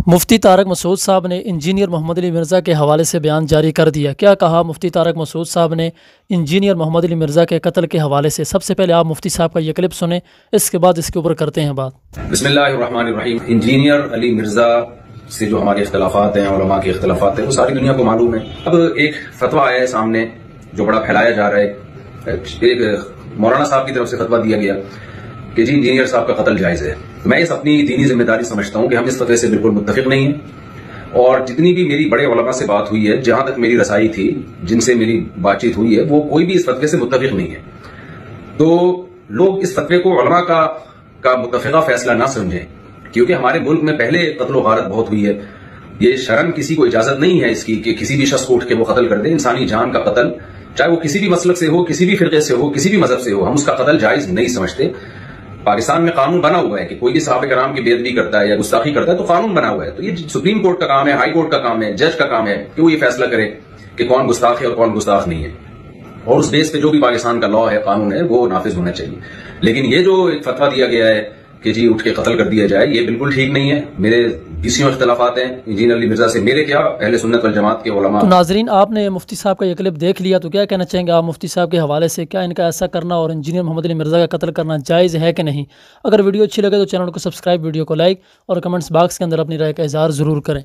مفتی طارق مسعود صاحب نے انجینئر محمد علی مرزا کے حوالے سے بیان جاری کر دیا۔ کیا کہا مفتی طارق مسعود صاحب نے انجینئر محمد علی مرزا کے قتل کے حوالے سے؟ سب سے پہلے آپ مفتی صاحب کا یہ کلپ سنیں، اس کے بعد اس کے اوپر کرتے ہیں بات۔ بسم اللہ الرحمن الرحیم۔ انجینئر علی مرزا سے جو ہمارے اختلافات ہیں، علماء کے اختلافات ہیں، وہ ساری دنیا کو معلوم ہے۔ اب ایک فتویٰ آیا ہے سامنے جو بڑا پھیلایا جا رہا ہے، ایک مولانا صاحب کی طرف سے فتویٰ دیا گیا کہ جی انجینئر صاحب کا قتل جائز ہے۔ میں اس اپنی دینی ذمہ داری سمجھتا ہوں کہ ہم اس فتوے سے بالکل متفق نہیں ہیں، اور جتنی بھی میری بڑے علماء سے بات ہوئی ہے، جہاں تک میری رسائی تھی، جن سے میری بات چیت ہوئی ہے، وہ کوئی بھی اس فتوے سے متفق نہیں ہے۔ تو لوگ اس فتوے کو علماء کا متفقہ فیصلہ نہ سمجھیں، کیونکہ ہمارے ملک میں پہلے قتل و غارت بہت ہوئی ہے۔ یہ شرعاً کسی کو اجازت نہیں ہے اس کی کہ کسی بھی شخص کو اٹھ کے وہ قتل کر دے۔ انسانی جان کا قتل، چاہے وہ کسی بھی مسلک سے ہو، کسی بھی فرقے سے ہو، کسی بھی مذہب سے ہو، ہم اس کا قتل جائز نہیں سمجھتے۔ پاکستان میں قانون بنا ہوا ہے کہ کوئی بھی صحابہ کرام کی بے ادبی کرتا ہے یا گستاخی کرتا ہے تو قانون بنا ہوا ہے۔ تو یہ سپریم کورٹ کا کام ہے، ہائی کورٹ کا کام ہے، جج کا کام ہے کہ وہ یہ فیصلہ کرے کہ کون گستاخ ہے اور کون گستاخ نہیں ہے، اور اس بیس پہ جو بھی پاکستان کا لا ہے، قانون ہے، وہ نافذ ہونا چاہیے۔ لیکن یہ جو ایک فتویٰ دیا گیا ہے کہ جی اٹھ کے قتل کر دیا جائے، یہ بالکل ٹھیک نہیں ہے۔ میرے بیسیوں اختلافات ہیں انجینئر علی مرزا سے، میرے کیا اہل سنت والجماعت کے علماء۔ تو ناظرین، آپ نے مفتی صاحب کا یہ کلپ دیکھ لیا، تو کیا کہنا چاہیں گے آپ مفتی صاحب کے حوالے سے؟ کیا ان کا ایسا کرنا اور انجینئر محمد علی مرزا کا قتل کرنا جائز ہے کہ نہیں؟ اگر ویڈیو اچھی لگے تو چینل کو سبسکرائب، ویڈیو کو لائک اور کمنٹس باکس کے اندر اپنی رائے کا اظہار ضرور کریں۔